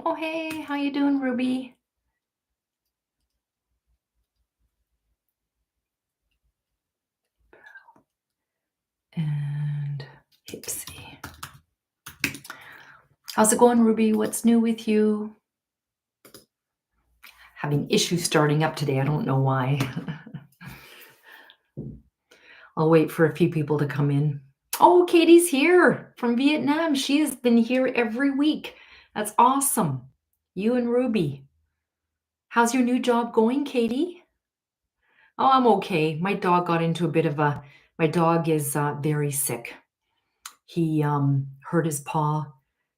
Oh, hey, how you doing, Ruby? And Hipsy. How's it going, Ruby? What's new with you? Having issues starting up today. I don't know why. I'll wait for a few people to come in. Oh, Katie's here from Vietnam. She has been here every week. That's awesome. You and Ruby. How's your new job going, Katie? Oh, I'm okay. My dog got into a bit of a. My dog is very sick. He hurt his paw.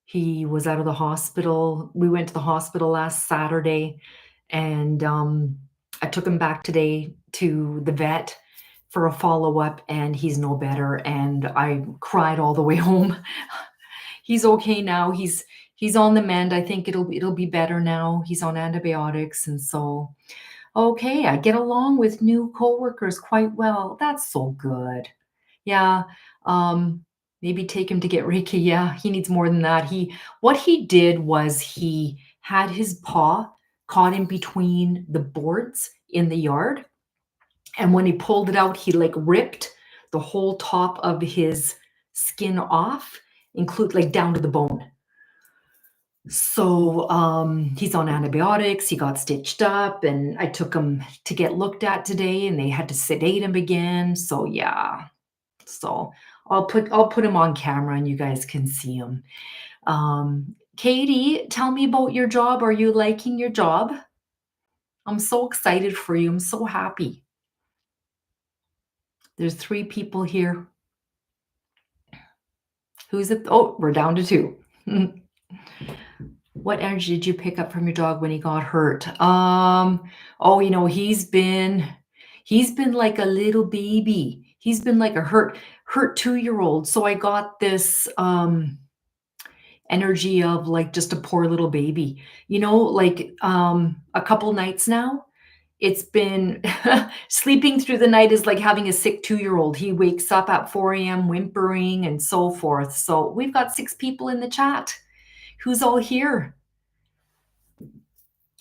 He was out of the hospital. We went to the hospital last Saturday, and I took him back today to the vet for a follow-up, and he's no better. And I cried all the way home. He's okay now. He's on the mend. I think it'll be better now. He's on antibiotics, and so okay. I get along with new coworkers quite well. That's so good. Yeah, maybe take him to get Reiki. Yeah, he needs more than that. What he did was he had his paw caught in between the boards in the yard, and when he pulled it out, he like ripped the whole top of his skin off, include like down to the bone. So he's on antibiotics. He got stitched up, and I took him to get looked at today, and they had to sedate him again. So yeah, so I'll put him on camera and you guys can see him. Katie, tell me about your job. Are you liking your job? I'm so excited for you. I'm so happy. There's 3 people here. Who's it? Oh, we're down to 2. What energy did you pick up from your dog when he got hurt? Oh, he's been like a little baby. He's been like a hurt 2-year-old. So I got this energy of like just a poor little baby. Like a couple nights now, it's been sleeping through the night is like having a sick 2-year-old. He wakes up at 4 a.m. whimpering and so forth. So we've got 6 people in the chat. Who's all here?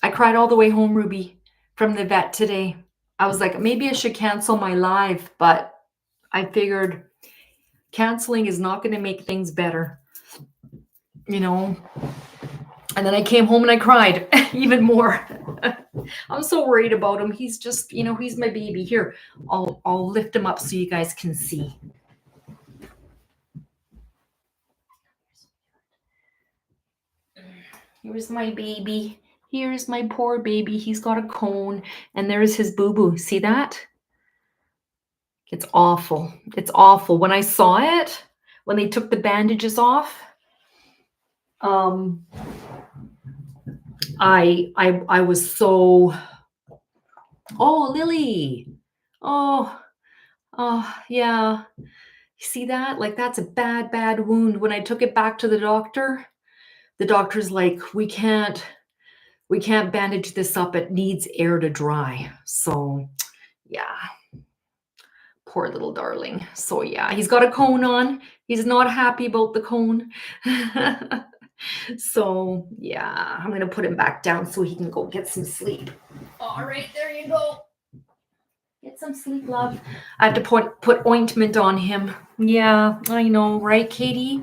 I cried all the way home, Ruby, from the vet today. I was like, maybe I should cancel my live, but I figured canceling is not going to make things better, And then I came home and I cried even more. I'm so worried about him. He's just, he's my baby. Here, I'll lift him up so you guys can see. Here's my baby. Here's my poor baby. He's got a cone, and there's his boo-boo. See that? It's awful. It's awful. When I saw it, when they took the bandages off, I was so. Oh, Lily. Oh, yeah. You see that? Like that's a bad wound. When I took it back to the doctor's like, we can't bandage this up. It needs air to dry. So, yeah. Poor little darling. So yeah, he's got a cone on. He's not happy about the cone. So yeah, I'm gonna put him back down so he can go get some sleep. All right, there you go. Get some sleep, love. I have to put ointment on him. Yeah, I know, right, Katie?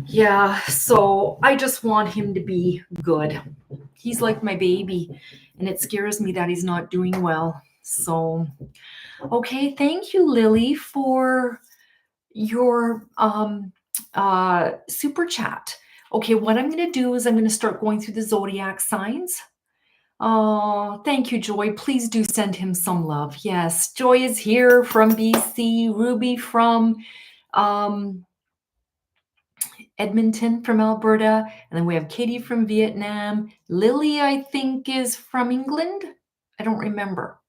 Yeah, so I just want him to be good. He's like my baby, and it scares me that he's not doing well. So, okay, thank you, Lily, for your super chat. Okay, what I'm going to do is I'm going to start going through the zodiac signs. Oh, thank you, Joy. Please do send him some love. Yes, Joy is here from BC, Ruby from Edmonton from Alberta, and then we have Katie from Vietnam. Lily, I think, is from England. I don't remember.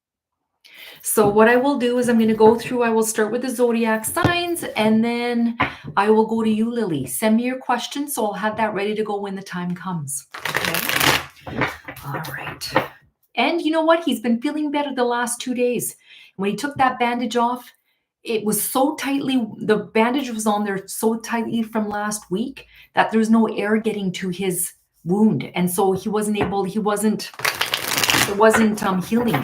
So what I will do is I'm going to go through, I will start with the zodiac signs, and then I will go to you, Lily. Send me your questions, so I'll have that ready to go when the time comes. Okay? All right. And you know what? He's been feeling better the last 2 days. When he took that bandage off, it was so tightly, the bandage was on there so tightly from last week that there's no air getting to his wound. And so he wasn't healing.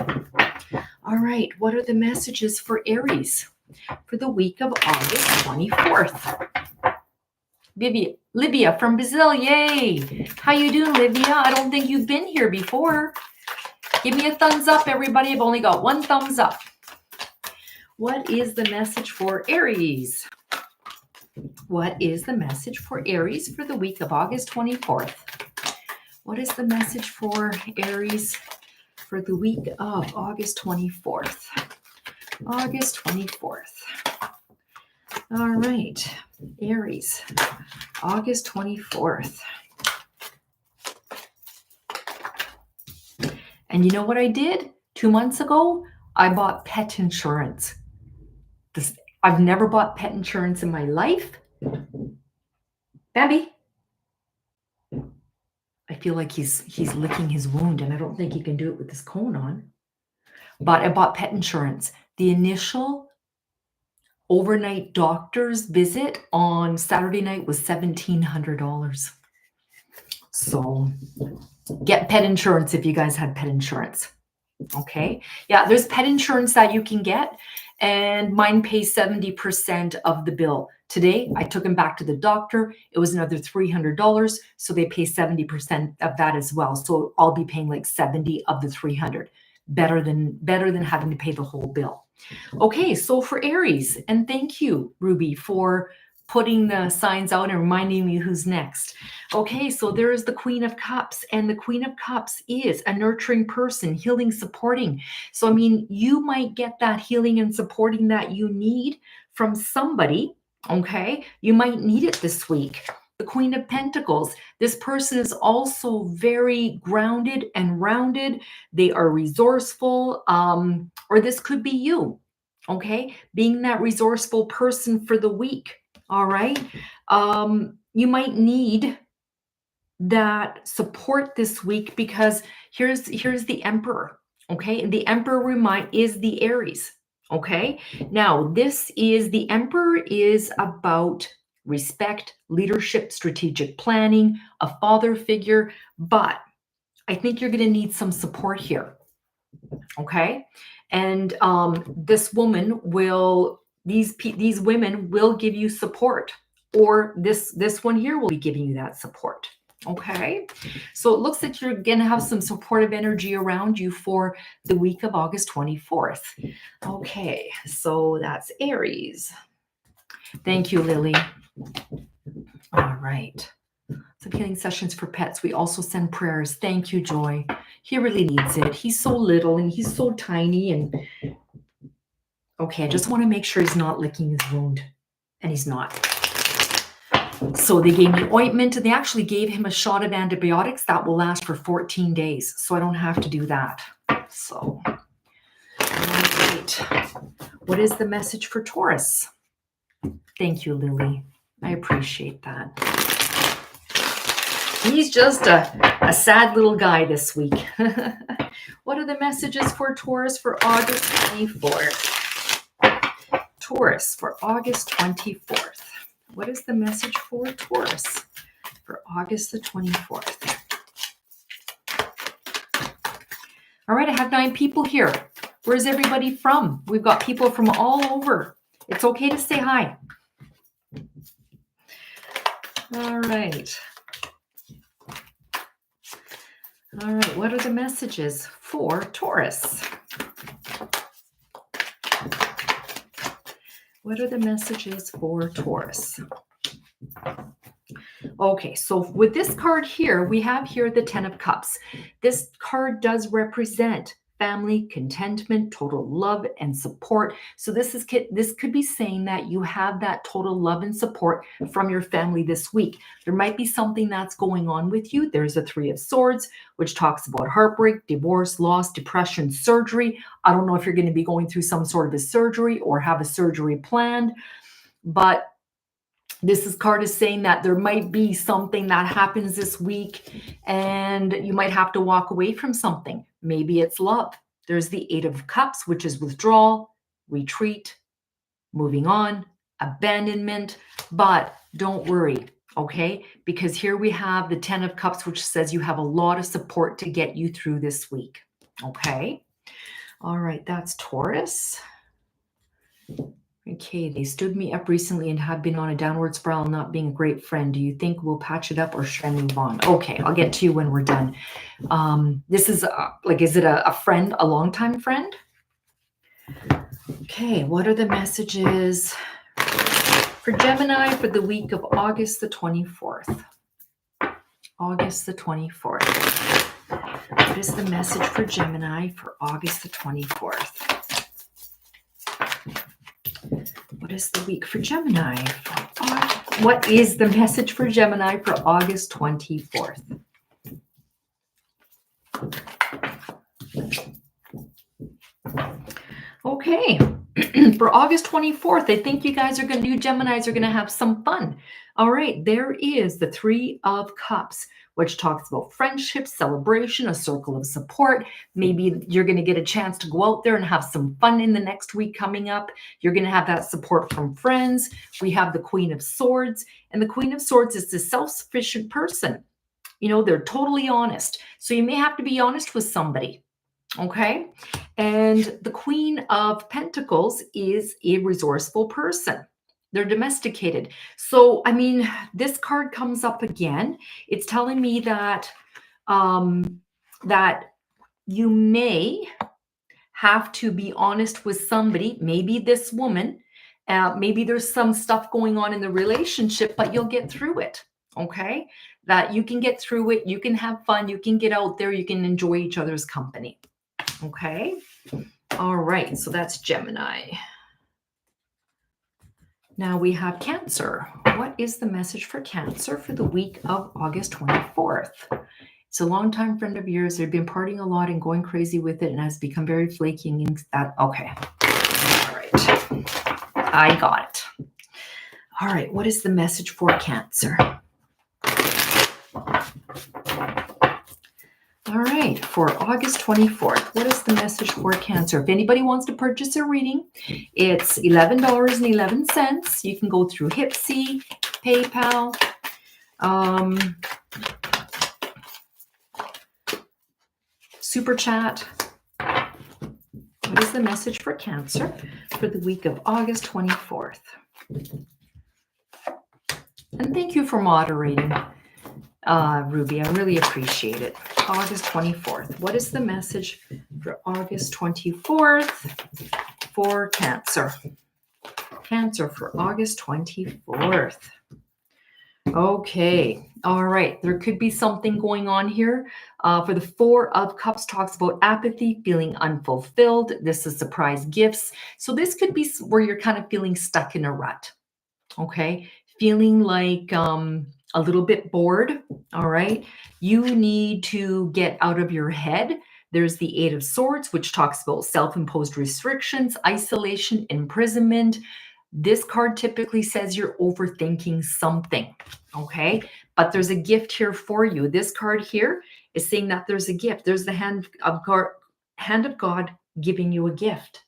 All right, what are the messages for Aries for the week of August 24th? Libya from Brazil, yay! How you doing, Libya? I don't think you've been here before. Give me a thumbs up, everybody. I've only got one thumbs up. What is the message for Aries? What is the message for Aries for the week of August 24th? What is the message for Aries for the week of August 24th? August 24th. All right, Aries, August 24th. And you know what I did 2 months ago? I bought pet insurance. I've never bought pet insurance in my life. Babby. I feel like he's licking his wound, and I don't think he can do it with his cone on. But I bought pet insurance. The initial overnight doctor's visit on Saturday night was $1,700. So get pet insurance if you guys had pet insurance. Okay. Yeah, there's pet insurance that you can get, and mine pays 70% of the bill. Today, I took him back to the doctor. It was another $300, so they pay 70% of that as well. So I'll be paying like 70 of the 300. Better than having to pay the whole bill. Okay, so for Aries, and thank you, Ruby, for putting the signs out and reminding me who's next. Okay, so there is the Queen of Cups, and the Queen of Cups is a nurturing person, healing, supporting. So, I mean, you might get that healing and supporting that you need from somebody, okay? You might need it this week. The Queen of Pentacles, this person is also very grounded and rounded. They are resourceful, or this could be you, okay? Being that resourceful person for the week. All right. You might need that support this week because here's the Emperor. Okay. And the Emperor is the Aries. Okay. Now, the Emperor is about respect, leadership, strategic planning, a father figure, but I think you're going to need some support here. Okay. And these women will give you support, or this one here will be giving you that support. Okay. So it looks like you're going to have some supportive energy around you for the week of August 24th. Okay. So that's Aries. Thank you, Lily. All right. Some healing sessions for pets. We also send prayers. Thank you, Joy. He really needs it. He's so little and he's so tiny. And okay, I just want to make sure he's not licking his wound. And he's not. So they gave me ointment, and they actually gave him a shot of antibiotics that will last for 14 days. So I don't have to do that. So, all right. What is the message for Taurus? Thank you, Lily. I appreciate that. He's just a sad little guy this week. What are the messages for Taurus for August 24th? Taurus for August 24th. What is the message for Taurus for August the 24th? All right, I have 9 people here. Where's everybody from? We've got people from all over. It's okay to say hi. All right. All right, what are the messages for Taurus? What are the messages for Taurus? Okay, so with this card here, we have here the 10 of Cups. This card does represent family, contentment, total love and support. So this could be saying that you have that total love and support from your family this week. There might be something that's going on with you. There's a 3 of Swords, which talks about heartbreak, divorce, loss, depression, surgery. I don't know if you're going to be going through some sort of a surgery or have a surgery planned, but this card is saying that there might be something that happens this week and you might have to walk away from something. Maybe it's love. There's the 8 of Cups, which is withdrawal, retreat, moving on, abandonment. But don't worry, okay? Because here we have the 10 of Cups, which says you have a lot of support to get you through this week, okay? All right, that's Taurus. Okay, they stood me up recently and have been on a downward spiral, not being a great friend. Do you think we'll patch it up or should I move on? Okay, I'll get to you when we're done. This is like, is it a friend, a longtime friend? Okay, what are the messages for Gemini for the week of August the 24th? August the 24th. What is the message for Gemini for August the 24th? What is the week for Gemini? What is the message for Gemini for August 24th? Okay, for August 24th, I think you guys are going to, you Geminis are going to have some fun. All right, there is the 3 of Cups, which talks about friendship, celebration, a circle of support. Maybe you're going to get a chance to go out there and have some fun in the next week coming up. You're going to have that support from friends. We have the Queen of Swords, and the Queen of Swords is the self-sufficient person. You know, they're totally honest. So you may have to be honest with somebody. Okay. And the Queen of Pentacles is a resourceful person. They're domesticated. So, I mean, this card comes up again. It's telling me that that you may have to be honest with somebody, maybe this woman, maybe there's some stuff going on in the relationship, but you'll get through it. Okay. That you can get through it. You can have fun. You can get out there. You can enjoy each other's company. Okay. All right. So that's Gemini. Now we have Cancer. What is the message for Cancer for the week of August 24th? It's a longtime friend of yours. They've been partying a lot and going crazy with it and has become very flaky. And that, okay. All right. I got it. All right. What is the message for Cancer? All right, for August 24th, what is the message for Cancer? If anybody wants to purchase a reading, it's $11.11. You can go through Hipsy, PayPal, Super Chat. What is the message for Cancer for the week of August 24th? And thank you for moderating, Ruby. I really appreciate it. August 24th. What is the message for August 24th for Cancer? Cancer for August 24th. Okay. All right. There could be something going on here. For the 4 of Cups talks about apathy, feeling unfulfilled. This is surprise gifts. So this could be where you're kind of feeling stuck in a rut. Okay. Feeling like a little bit bored. All right. You need to get out of your head. There's the 8 of Swords, which talks about self-imposed restrictions, isolation, imprisonment. This card typically says you're overthinking something. Okay. But there's a gift here for you. This card here is saying that there's a gift. There's the hand of God giving you a gift.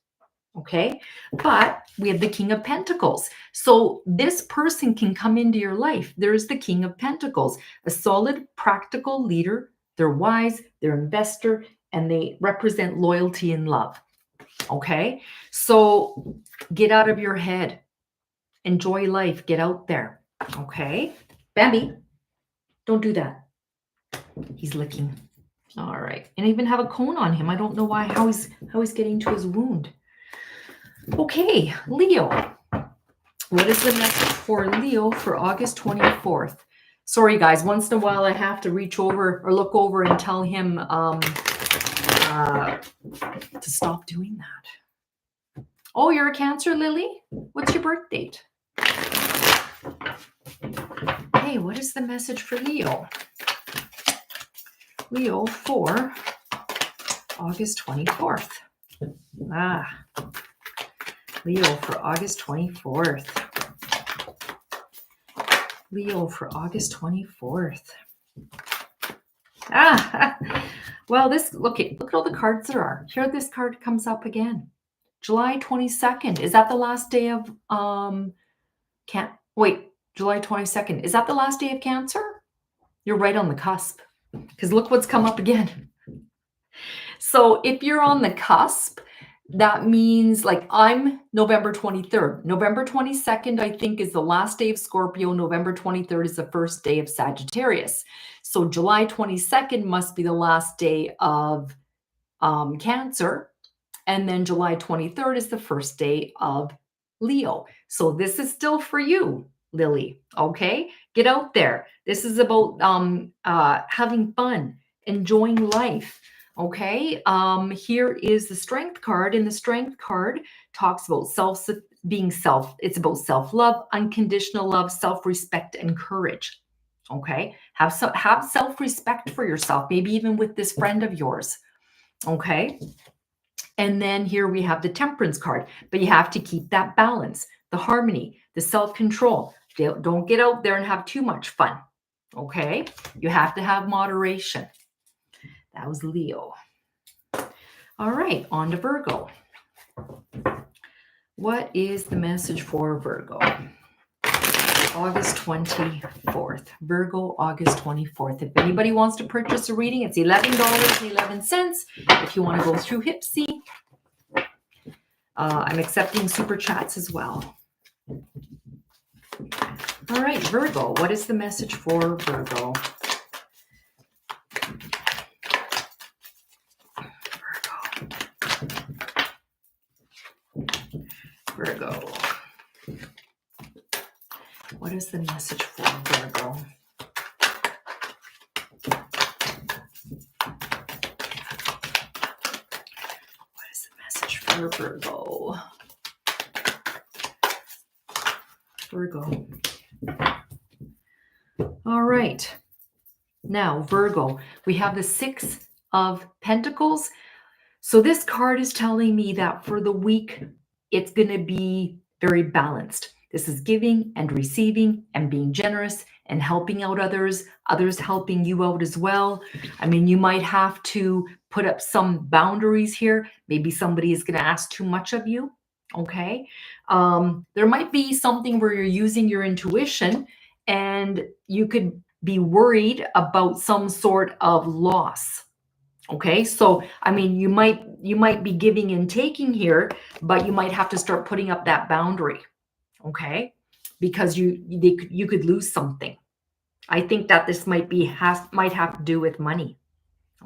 Okay. But we have the King of Pentacles. So this person can come into your life. There's the King of Pentacles, a solid, practical leader. They're wise, they're an investor, and they represent loyalty and love. Okay. So get out of your head. Enjoy life. Get out there. Okay. Bambi, don't do that. He's licking. All right. And I even have a cone on him. I don't know why, how he's getting to his wound. Okay, Leo. What is the message for Leo for August 24th? Sorry, guys. Once in a while, I have to reach over or look over and tell him to stop doing that. Oh, you're a Cancer, Lily? What's your birth date? Hey, what is the message for Leo? Leo for August 24th. Leo for August 24th. Leo for August 24th. Well, look at all the cards there are. Here this card comes up again. July 22nd. Is that the last day of July 22nd. Is that the last day of Cancer? You're right on the cusp, because look what's come up again. So if you're on the cusp, that means like I'm November 23rd. November 22nd, I think, is the last day of Scorpio. November 23rd is the first day of Sagittarius. So July 22nd must be the last day of Cancer. And then July 23rd is the first day of Leo. So this is still for you, Lily. Okay, get out there. This is about having fun, enjoying life. Okay, here is the Strength card, and the Strength card talks about it's about self-love, unconditional love, self-respect, and courage. Okay, have self-respect for yourself, maybe even with this friend of yours. Okay. And then here we have the Temperance card, but you have to keep that balance, the harmony, the self-control. Don't get out there and have too much fun. Okay. You have to have moderation. That was Leo. All right. On to Virgo. What is the message for Virgo? August 24th. Virgo, August 24th. If anybody wants to purchase a reading, it's $11.11. If you want to go through Hipsy, I'm accepting super chats as well. All right, Virgo, what is the message for Virgo? Virgo. What is the message for Virgo? What is the message for Virgo? Virgo. All right. Now, Virgo, we have the Six of Pentacles. So this card is telling me that for the week, it's going to be very balanced. This is giving and receiving and being generous and helping out others helping you out as well. I mean, you might have to put up some boundaries here. Maybe somebody is going to ask too much of you. Okay. There might be something where you're using your intuition and you could be worried about some sort of loss. Okay, so I mean, you might be giving and taking here, but you might have to start putting up that boundary. Okay, because you could lose something. I think that this might have to do with money.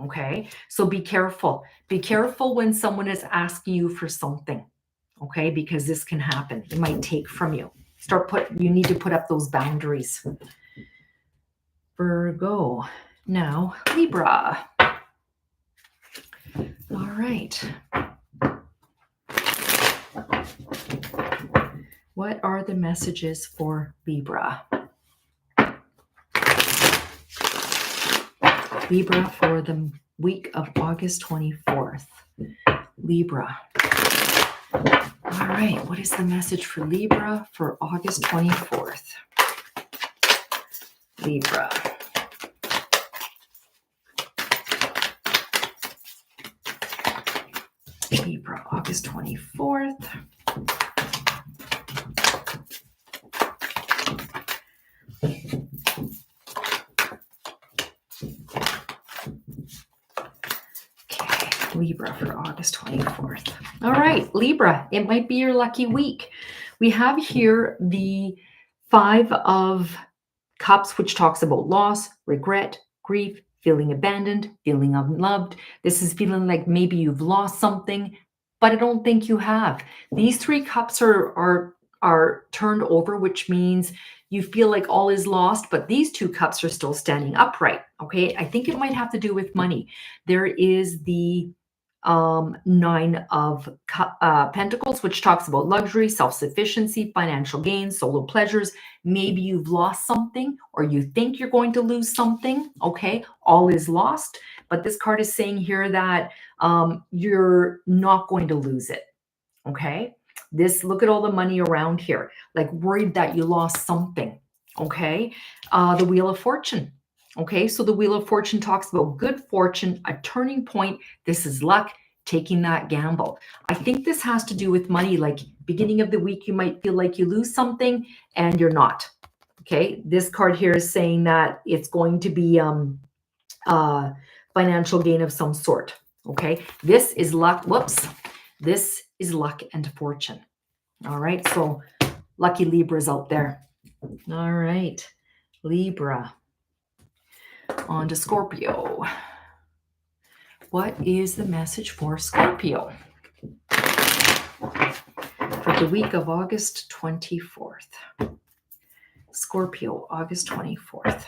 Okay, so be careful. Be careful when someone is asking you for something. Okay, because this can happen. It might take from you. You need to put up those boundaries. Virgo. Now, Libra. All right. What are the messages for Libra? Libra for the week of August 24th. Libra. All right. What is the message for Libra for August 24th? Libra. Libra, August 24th. Okay, Libra for August 24th. All right, Libra, it might be your lucky week. We have here the Five of Cups, which talks about loss, regret, grief, feeling abandoned, feeling unloved. This is feeling like maybe you've lost something, but I don't think you have. These three cups are turned over, which means you feel like all is lost, but these two cups are still standing upright. Okay, I think it might have to do with money. There is the Nine of Pentacles, which talks about luxury, self-sufficiency, financial gains, solo pleasures. Maybe you've lost something or you think you're going to lose something. Okay, all is lost. But this card is saying here that you're not going to lose it. Okay, look at all the money around here, like worried that you lost something. Okay, the Wheel of Fortune. Okay, so the Wheel of Fortune talks about good fortune, a turning point. This is luck, taking that gamble. I think this has to do with money. Like beginning of the week, you might feel like you lose something and you're not. Okay, this card here is saying that it's going to be financial gain of some sort. Okay, this is luck. Whoops, this is luck and fortune. All right, so lucky Libras out there. All right, Libra. On to Scorpio. What is the message for Scorpio for the week of August 24th? Scorpio, August 24th.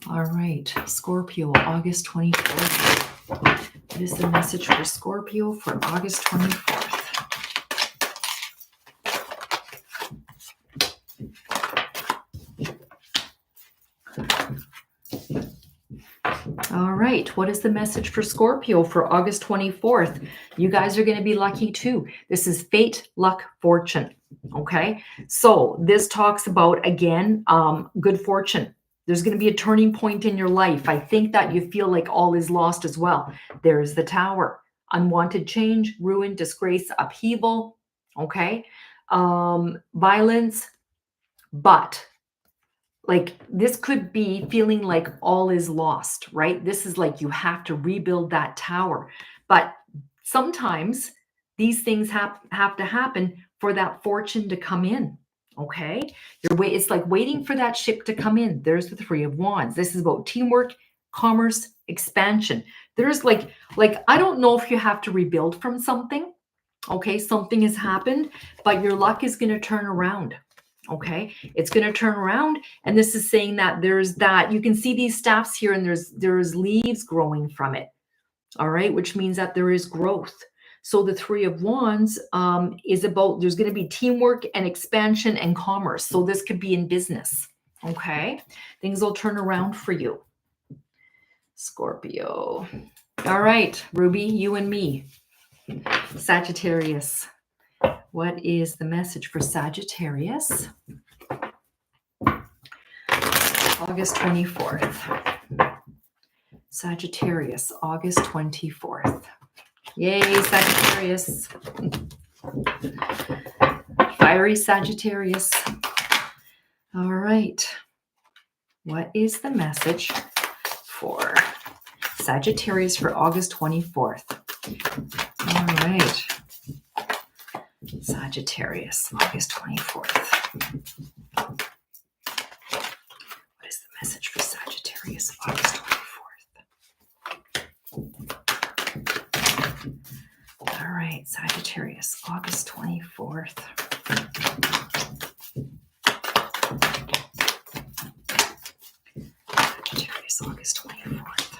All right, Scorpio, August 24th. What is the message for Scorpio for August 24th? All right, what is the message for Scorpio for August 24th? You guys are going to be lucky too. This is fate, luck, fortune. Okay, so this talks about, again, good fortune. There's going to be a turning point in your life. I think that you feel like all is lost as well. There's the Tower. Unwanted change, ruin, disgrace, upheaval. Okay, violence, but like this could be feeling like all is lost, right? This is like you have to rebuild that tower. But sometimes these things have to happen for that fortune to come in. Okay, it's like waiting for that ship to come in. There's the Three of Wands. This is about teamwork, commerce, expansion. There's like I don't know if you have to rebuild from something. Okay, something has happened, but your luck is going to turn around. Okay, it's going to turn around, and this is saying that there's that you can see these staffs here, and there's leaves growing from it. All right, which means that there is growth. So the Three of Wands is about there's going to be teamwork and expansion and commerce. So this could be in business. Okay, things will turn around for you, Scorpio. All right, Ruby, you and me, Sagittarius. What is the message for Sagittarius? August 24th. Sagittarius, August 24th. Yay, Sagittarius. Fiery Sagittarius. All right. What is the message for Sagittarius for August 24th? All right. Sagittarius, August 24th. What is the message for Sagittarius, August 24th? All right, Sagittarius, August 24th. Sagittarius, August 24th.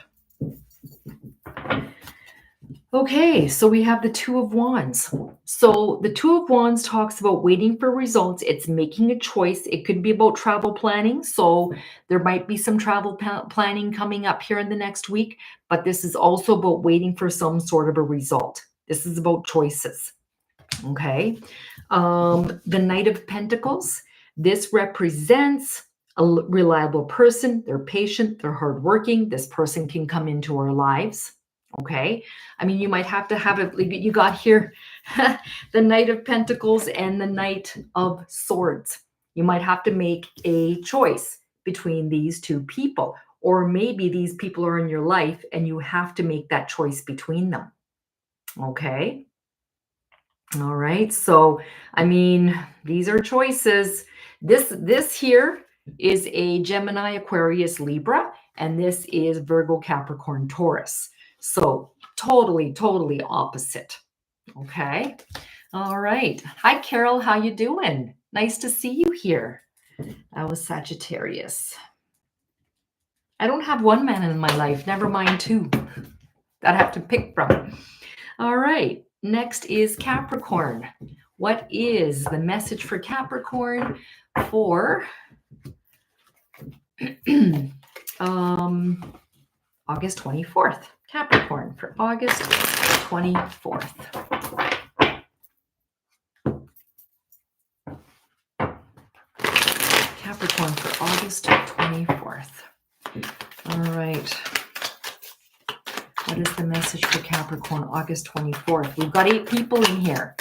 Okay, so we have the Two of Wands. So the Two of Wands talks about waiting for results. It's making a choice. It could be about travel planning. So there might be some travel planning coming up here in the next week, but this is also about waiting for some sort of a result. This is about choices. Okay. The Knight of Pentacles. This represents a reliable person. They're patient. They're hardworking. This person can come into our lives. Okay. I mean, you might have to have it. You got here the Knight of Pentacles and the Knight of Swords. You might have to make a choice between these two people, or maybe these people are in your life and you have to make that choice between them. Okay. All right. So, I mean, these are choices. This here is a Gemini, Aquarius, Libra, and this is Virgo, Capricorn, Taurus. So totally opposite. Okay. All right. Hi, Carol. How you doing? Nice to see you here. That was Sagittarius. I don't have one man in my life. Never mind two that I have to pick from. All right. Next is Capricorn. What is the message for Capricorn for August 24th? Capricorn for August 24th. Capricorn for August 24th. All right. What is the message for Capricorn August 24th? We've got 8 people in here.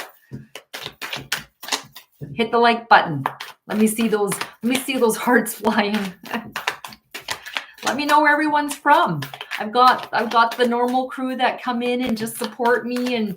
Hit the like button. Let me see those hearts flying. Let me know where everyone's from. I've got the normal crew that come in and just support me and,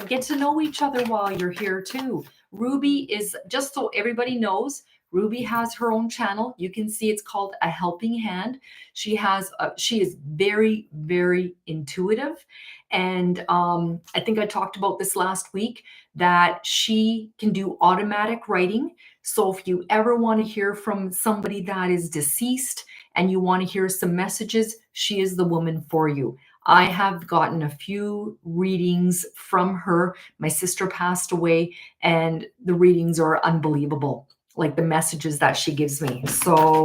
get to know each other while you're here too. Ruby is, just so everybody knows, Ruby has her own channel. You can see it's called A Helping Hand. She is very, very intuitive. And I think I talked about this last week, that she can do automatic writing. So if you ever want to hear from somebody that is deceased and you want to hear some messages, she is the woman for you. I have gotten a few readings from her. My sister passed away, and the readings are unbelievable, like the messages that she gives me. So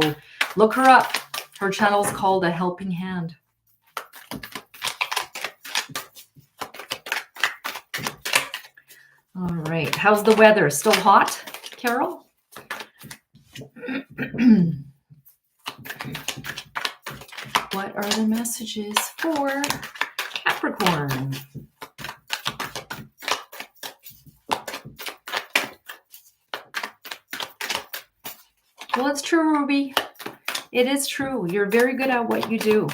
look her up. Her channel is called A Helping Hand. All right. How's the weather? Still hot, Carol? What are the messages for Capricorn? Well, it's true, Ruby. It is true. You're very good at what you do.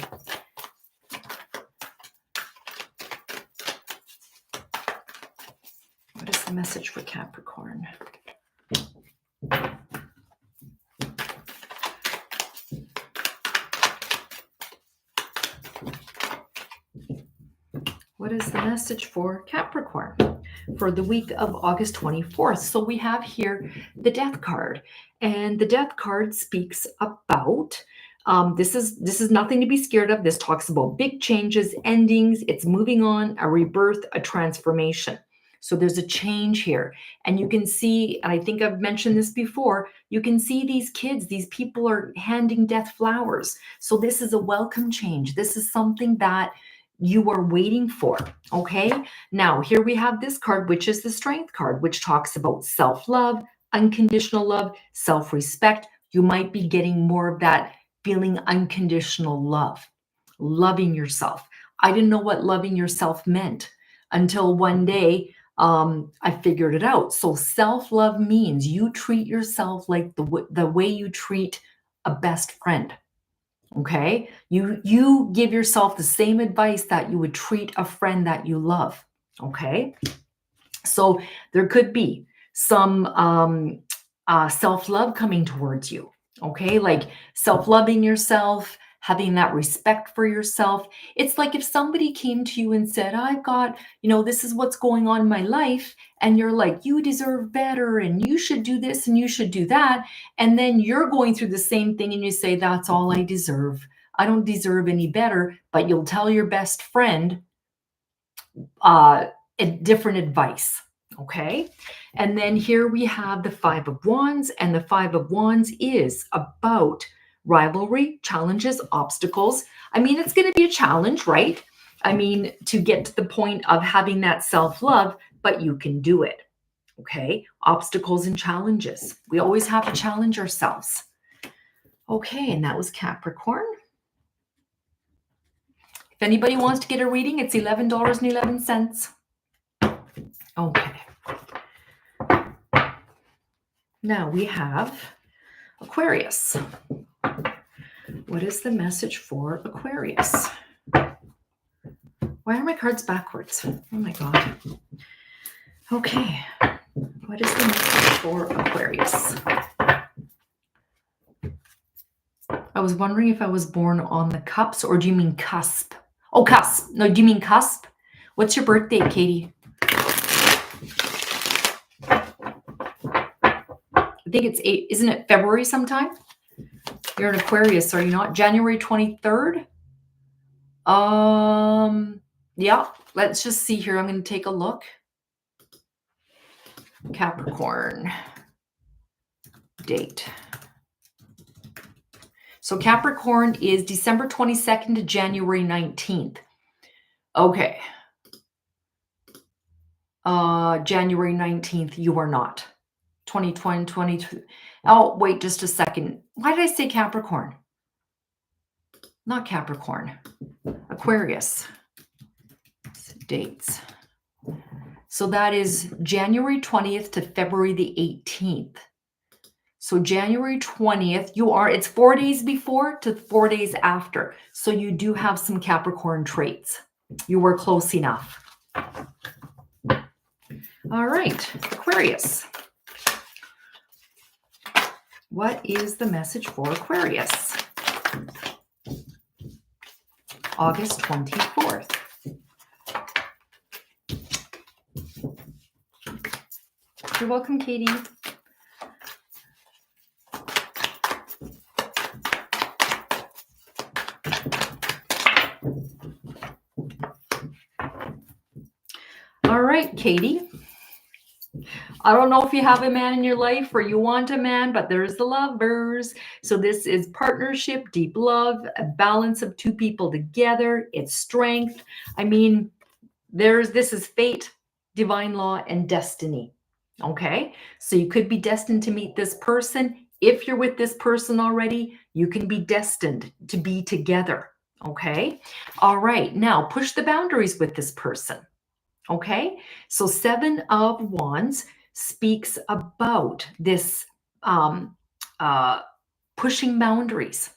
What is the message for Capricorn? What is the message for Capricorn for the week of August 24th? So we have here the Death card, and the Death card speaks about this is nothing to be scared of. This talks about big changes, endings. It's moving on, a rebirth, a transformation. So there's a change here, and you can see, and I think I've mentioned this before, you can see these kids, these people are handing death flowers. So this is a welcome change. This is something that you are waiting for. Okay. Now here we have this card, which is the Strength card, which talks about self-love, unconditional love, self-respect. You might be getting more of that feeling unconditional love, loving yourself. I didn't know what loving yourself meant until one day I figured it out. So self-love means you treat yourself like the way you treat a best friend. Okay, you give yourself the same advice that you would treat a friend that you love. Okay, so there could be some self-love coming towards you. Okay, like self-loving yourself, having that respect for yourself. It's like if somebody came to you and said, I've got, this is what's going on in my life. And you're like, you deserve better and you should do this and you should do that. And then you're going through the same thing and you say, that's all I deserve. I don't deserve any better. But you'll tell your best friend a different advice. Okay. And then here we have the Five of Wands, and the Five of Wands is about rivalry, challenges, obstacles. I mean, it's going to be a challenge, right? I mean, to get to the point of having that self-love, but you can do it. Okay. Obstacles and challenges. We always have to challenge ourselves. Okay. And that was Capricorn. If anybody wants to get a reading, it's $11.11. Okay. Now we have Aquarius. What is the message for Aquarius? Why are my cards backwards? Oh my God. Okay. What is the message for Aquarius? I was wondering if I was born on the cups, or do you mean cusp? Oh, cusp. No, do you mean cusp? What's your birthday, Katie? I think it's isn't it February sometime? You're an Aquarius, are you not? January 23rd? Yeah, let's just see here. I'm going to take a look. Capricorn date. So Capricorn is December 22nd to January 19th. Okay. January 19th, you are not. 2020, 22. Oh, wait just a second. Why did I say Capricorn? Not Capricorn. Aquarius. Dates. So that is January 20th to February the 18th. So January 20th, it's 4 days before to 4 days after. So you do have some Capricorn traits. You were close enough. All right, Aquarius. What is the message for Aquarius? August 24th. You're welcome, Katie. All right, Katie. I don't know if you have a man in your life or you want a man, but there's the lovers. So this is partnership, deep love, a balance of two people together. It's strength. I mean, this is fate, divine law, and destiny. Okay, so you could be destined to meet this person. If you're with this person already, you can be destined to be together. Okay, all right, now push the boundaries with this person. Okay, so 7 of Wands speaks about this pushing boundaries.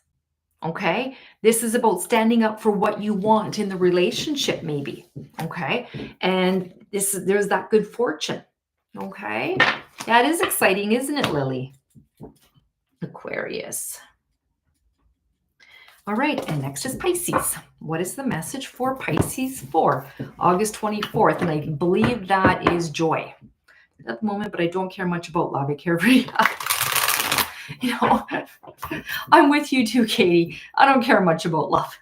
Okay, this is about standing up for what you want in the relationship, maybe. Okay, and there's that good fortune. Okay, that is exciting, isn't it, Lily? Aquarius. All right, and next is Pisces. What is the message for Pisces for August 24th? And I believe that is joy at the moment, but I don't care much about love. I care for you. You know, I'm with you too, Katie. I don't care much about love.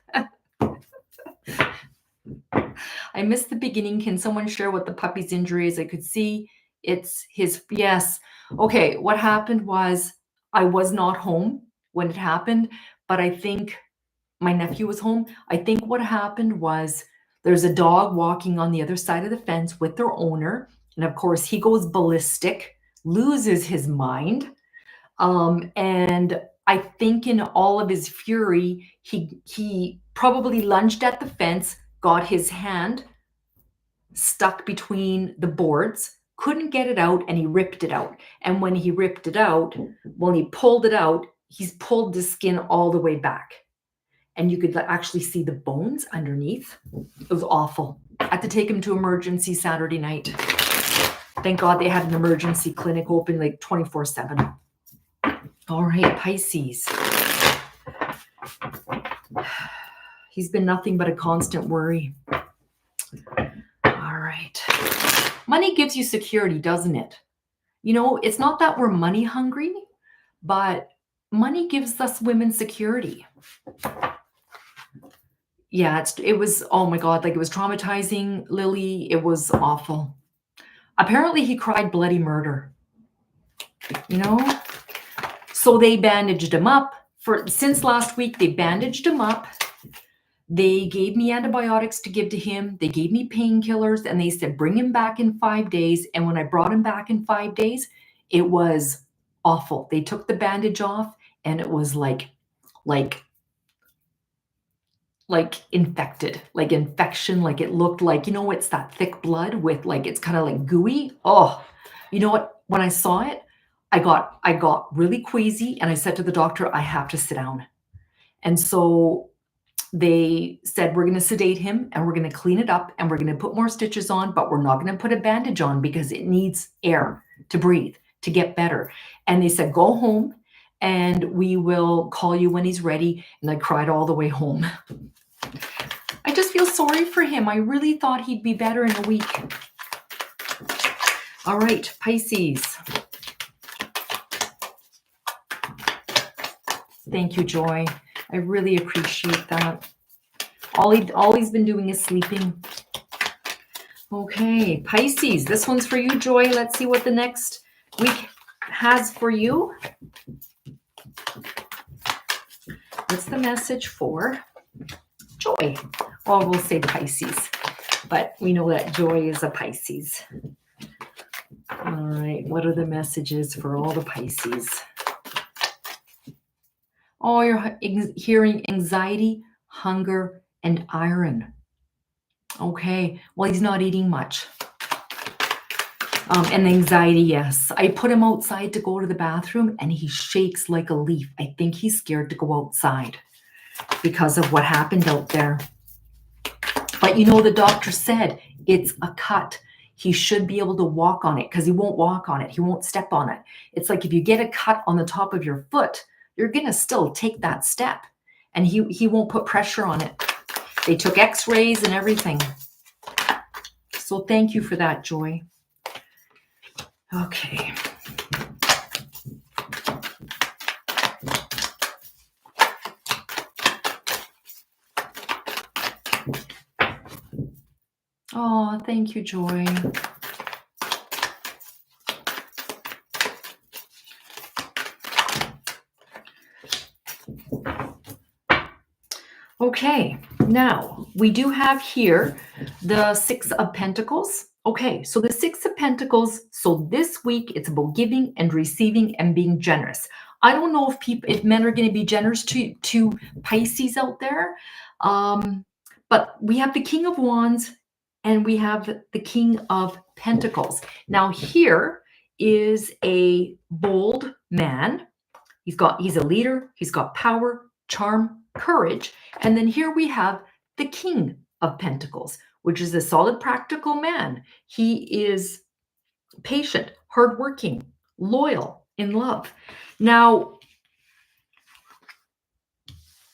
I missed the beginning. Can someone share what the puppy's injury is? I could see it's his, yes. Okay, what happened was I was not home when it happened, but I think my nephew was home. I think what happened was there's a dog walking on the other side of the fence with their owner. And of course, he goes ballistic, loses his mind. And I think in all of his fury, he probably lunged at the fence, got his hand stuck between the boards, couldn't get it out, and he ripped it out. And when he ripped it out, when he pulled it out, he's pulled the skin all the way back. And you could actually see the bones underneath. It was awful. I had to take him to emergency Saturday night. Thank God they had an emergency clinic open like 24/7. All right, Pisces. He's been nothing but a constant worry. All right. Money gives you security, doesn't it? You know, it's not that we're money hungry, but money gives us women security. Yeah, it was, oh my God, like it was traumatizing, Lily. It was awful. Apparently he cried bloody murder, you know? So they bandaged him up. Since last week, they bandaged him up. They gave me antibiotics to give to him. They gave me painkillers, and they said, bring him back in 5 days. And when I brought him back in 5 days, it was awful. They took the bandage off, and it was like infected, like infection, like it looked like, you know, it's that thick blood with like, it's kind of like gooey. Oh, you know what? When I saw it, I got really queasy, and I said to the doctor, I have to sit down. And so they said, we're going to sedate him and we're going to clean it up and we're going to put more stitches on, but we're not going to put a bandage on because it needs air to breathe, to get better. And they said, go home and we will call you when he's ready. And I cried all the way home. I just feel sorry for him. I really thought he'd be better in a week. All right, Pisces. Thank you, Joy. I really appreciate that. All he's been doing is sleeping. Okay, Pisces, this one's for you, Joy. Let's see what the next week has for you. What's the message for Joy? Well, we'll say Pisces, but we know that Joy is a Pisces. All right, what are the messages for all the Pisces? Oh, you're hearing anxiety, hunger, and iron. Okay, well, he's not eating much. And anxiety, yes. I put him outside to go to the bathroom and he shakes like a leaf. I think he's scared to go outside because of what happened out there. But the doctor said it's a cut. He should be able to walk on it because he won't walk on it. He won't step on it. It's like if you get a cut on the top of your foot, you're going to still take that step and he won't put pressure on it. They took x-rays and everything. So thank you for that, Joy. Okay. Oh, thank you, Joy. Okay, now we do have here the Six of Pentacles. Okay, so the Six of Pentacles, so this week it's about giving and receiving and being generous. I don't know if men are going to be generous to Pisces out there, but we have the King of Wands and we have the King of Pentacles. Now here is a bold man. He's a leader, he's got power, charm, courage. And then here we have the King of Pentacles, which is a solid, practical man. He is patient, hardworking, loyal, in love. Now,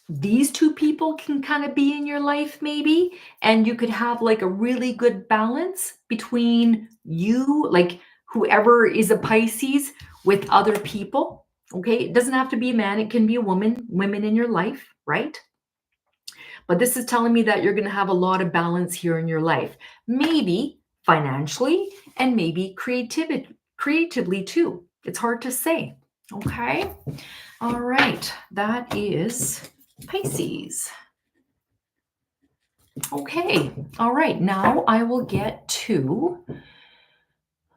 these two people can kind of be in your life maybe, and you could have like a really good balance between you, like whoever is a Pisces, with other people. Okay, it doesn't have to be a man, it can be a women in your life, right? But this is telling me that you're going to have a lot of balance here in your life, maybe financially and maybe creatively too. It's hard to say. Okay, all right, that is Pisces. Okay, all right, now I will get to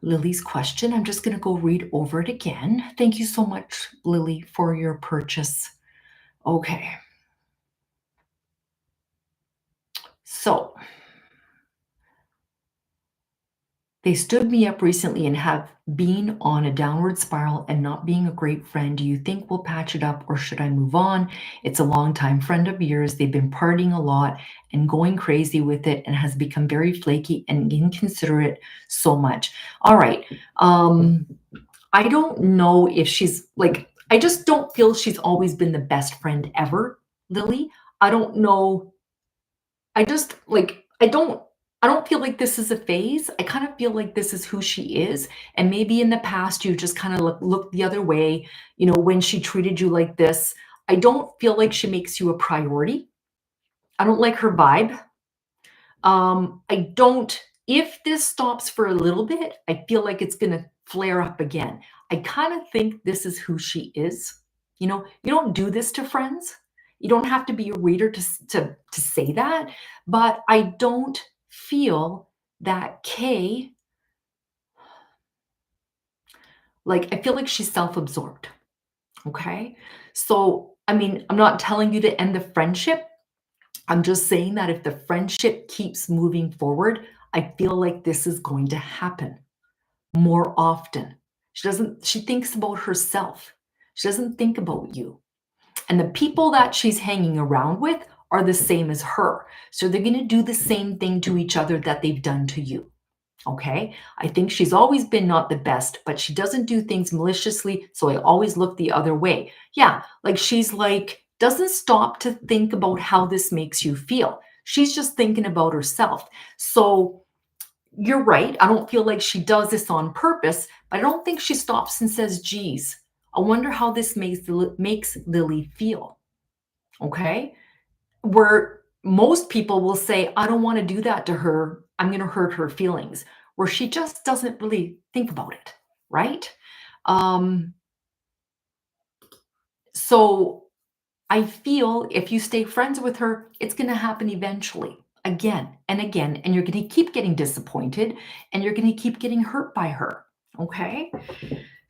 Lily's question. I'm just going to go read over it again. Thank you so much, Lily, for your purchase. Okay. So, they stood me up recently and have been on a downward spiral and not being a great friend. Do you think we'll patch it up or should I move on? It's a longtime friend of yours. They've been partying a lot and going crazy with it and has become very flaky and inconsiderate so much. All right. I don't know if she's like, I just don't feel she's always been the best friend ever, Lily. I don't know. I just like, I don't feel like this is a phase. I kind of feel like this is who she is. And maybe in the past, you just kind of looked the other way, when she treated you like this. I don't feel like she makes you a priority. I don't like her vibe. I don't, if this stops for a little bit, I feel like it's going to flare up again. I kind of think this is who she is. You don't do this to friends. You don't have to be a reader to say that, but I don't feel that Kay, like, I feel like she's self-absorbed. Okay. So, I mean, I'm not telling you to end the friendship. I'm just saying that if the friendship keeps moving forward, I feel like this is going to happen more often. She thinks about herself. She doesn't think about you. And the people that she's hanging around with are the same as her. So they're going to do the same thing to each other that they've done to you. Okay. I think she's always been not the best, but she doesn't do things maliciously. So I always look the other way. Yeah. Like she's like, doesn't stop to think about how this makes you feel. She's just thinking about herself. So you're right. I don't feel like she does this on purpose, but I don't think she stops and says, geez, I wonder how this makes Lily feel. Okay. Where most people will say, I don't want to do that to her. I'm going to hurt her feelings, where she just doesn't really think about it. Right. So I feel if you stay friends with her, it's going to happen eventually, again and again. And you're going to keep getting disappointed and you're going to keep getting hurt by her. Okay.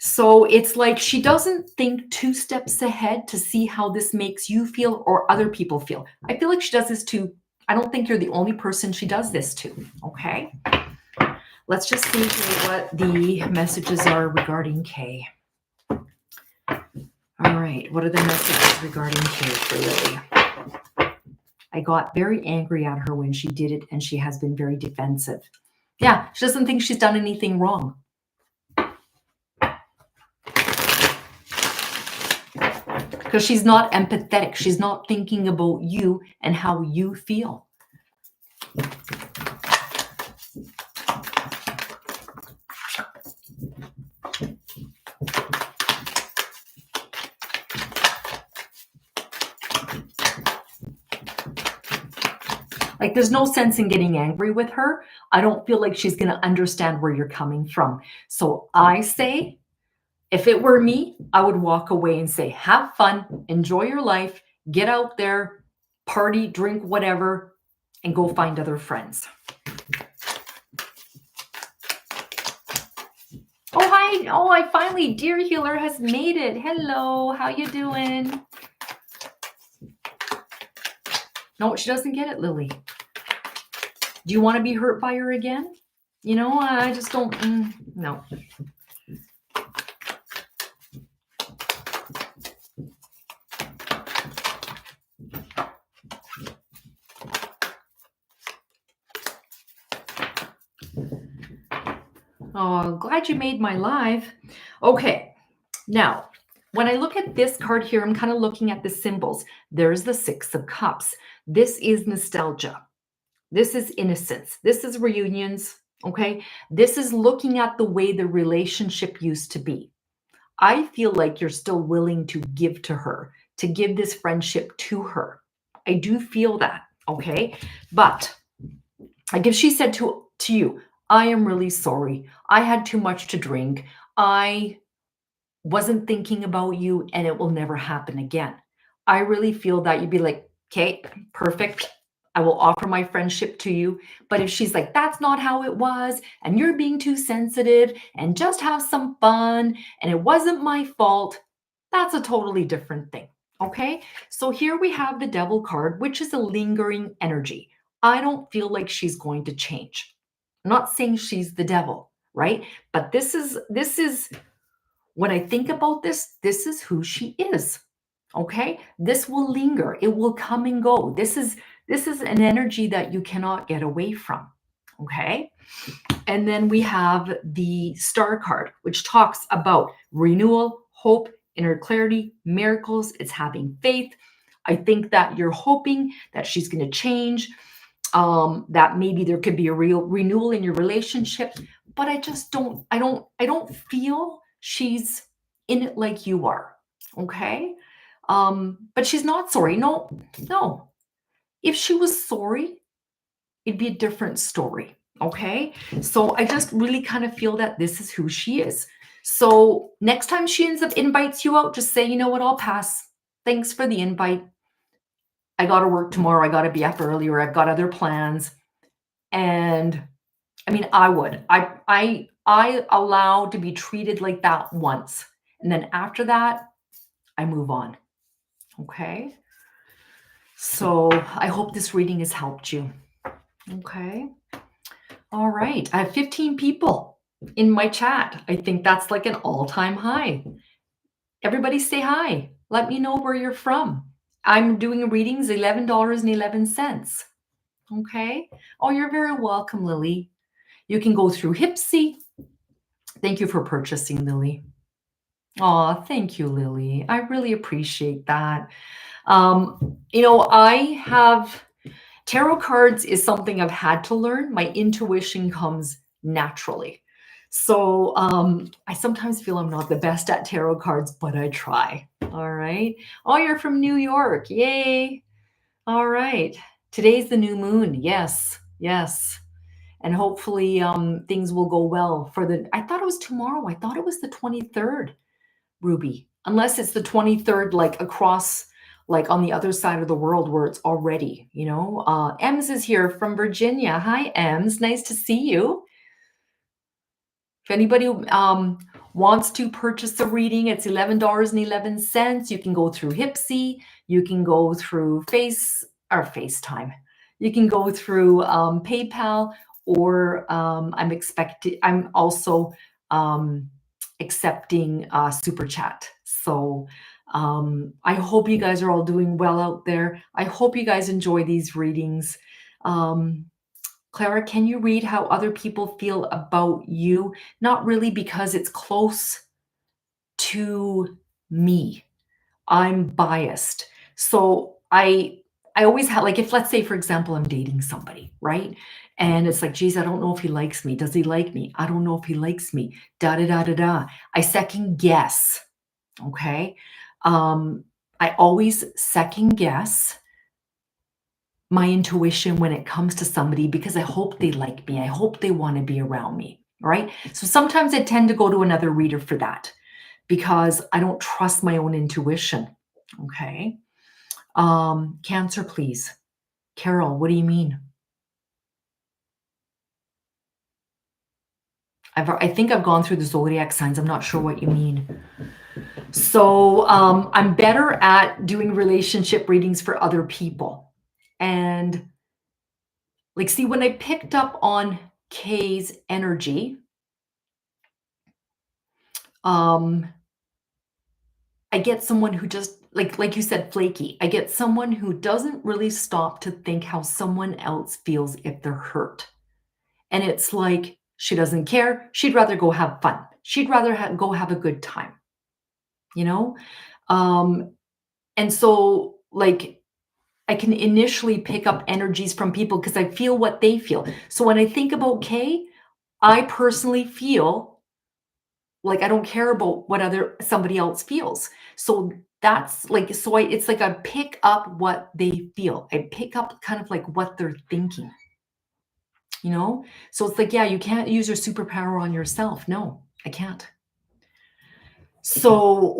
So it's like she doesn't think 2 steps ahead to see how this makes you feel or other people feel. I feel like she does this to, I don't think you're the only person she does this to. Okay. Let's just see here what the messages are regarding Kay. All right, what are the messages regarding Kay for Lily? I got very angry at her when she did it, and she has been very defensive. Yeah, she doesn't think she's done anything wrong. Because she's not empathetic. She's not thinking about you and how you feel. Like, there's no sense in getting angry with her. I don't feel like she's going to understand where you're coming from. So I say, if it were me, I would walk away and say, have fun, enjoy your life, get out there, party, drink, whatever, and go find other friends. Oh, hi. Oh, I finally, Dear Healer has made it. Hello, how you doing? No, she doesn't get it, Lily. Do you want to be hurt by her again? You know, I just don't, no. Oh, glad you made my live. Okay, now, when I look at this card here, I'm kind of looking at the symbols. There's the Six of Cups. This is nostalgia. This is innocence. This is reunions, okay? This is looking at the way the relationship used to be. I feel like you're still willing to give to her, to give this friendship to her. I do feel that, okay? But like if she said to you, I am really sorry. I had too much to drink. I wasn't thinking about you and it will never happen again. I really feel that you'd be like, okay, perfect. I will offer my friendship to you. But if she's like, that's not how it was, and you're being too sensitive, and just have some fun, and it wasn't my fault, that's a totally different thing. Okay. So here we have the Devil card, which is a lingering energy. I don't feel like she's going to change. I'm not saying she's the devil, right? But this is when I think about this, this is who she is. Okay? This will linger. It will come and go. This is an energy that you cannot get away from. Okay? And then we have the Star card, which talks about renewal, hope, inner clarity, miracles. It's having faith. I think that you're hoping that she's going to change, that maybe there could be a real renewal in your relationship, but I don't feel she's in it like you are. Okay. But she's not sorry. No. If she was sorry, it'd be a different story. Okay. So I just really kind of feel that this is who she is. So next time she ends up invites you out, just say, you know what, I'll pass. Thanks for the invite. I got to work tomorrow. I got to be up early, or I've got other plans. And I mean, I allow to be treated like that once. And then after that, I move on. Okay. So I hope this reading has helped you. Okay. All right. I have 15 people in my chat. I think that's like an all-time high. Everybody say hi. Let me know where you're from. I'm doing readings, $11.11. Okay. Oh, you're very welcome, Lily. You can go through Hipsy. Thank you for purchasing, Lily. Oh, thank you, Lily. I really appreciate that. I have tarot cards is something I've had to learn. My intuition comes naturally. So I sometimes feel I'm not the best at tarot cards, but I try. All right. Oh, you're from New York. Yay. All right. Today's the new moon. Yes. And hopefully things will go well I thought it was tomorrow. I thought it was the 23rd, Ruby, unless it's the 23rd, like across, like on the other side of the world where it's already, Ems is here from Virginia. Hi, Ems. Nice to see you. If anybody wants to purchase a reading, it's $11.11. You can go through Hipsy. You can go through FaceTime. You can go through PayPal, or I'm also um, accepting super chat. So I hope you guys are all doing well out there. I hope you guys enjoy these readings. Um, Clara, can you read how other people feel about you? Not really, because it's close to me. I'm biased. So I always have, like, if let's say for example I'm dating somebody, right? And it's like, geez, I don't know if he likes me. Does he like me? I don't know if he likes me. Da da da da da. I second guess. Okay. Um, I always second guess my intuition when it comes to somebody because I hope they like me. I hope they want to be around me. Right. So sometimes I tend to go to another reader for that because I don't trust my own intuition. Okay. Cancer, please. Carol, what do you mean? I think I've gone through the zodiac signs. I'm not sure what you mean. So I'm better at doing relationship readings for other people. And like, see, when I picked up on Kay's energy, um, I get someone who just like you said, flaky. I get someone who doesn't really stop to think how someone else feels if they're hurt. And it's like, she doesn't care. She'd rather go have fun. She'd rather go have a good time, you know? Um, and so, like, I can initially pick up energies from people because I feel what they feel. So when I think about Kay, I personally feel like I don't care about what other somebody else feels. So that's like, it's like I pick up what they feel. I pick up kind of like what they're thinking. You know? So it's like, yeah, you can't use your superpower on yourself. No, I can't. So,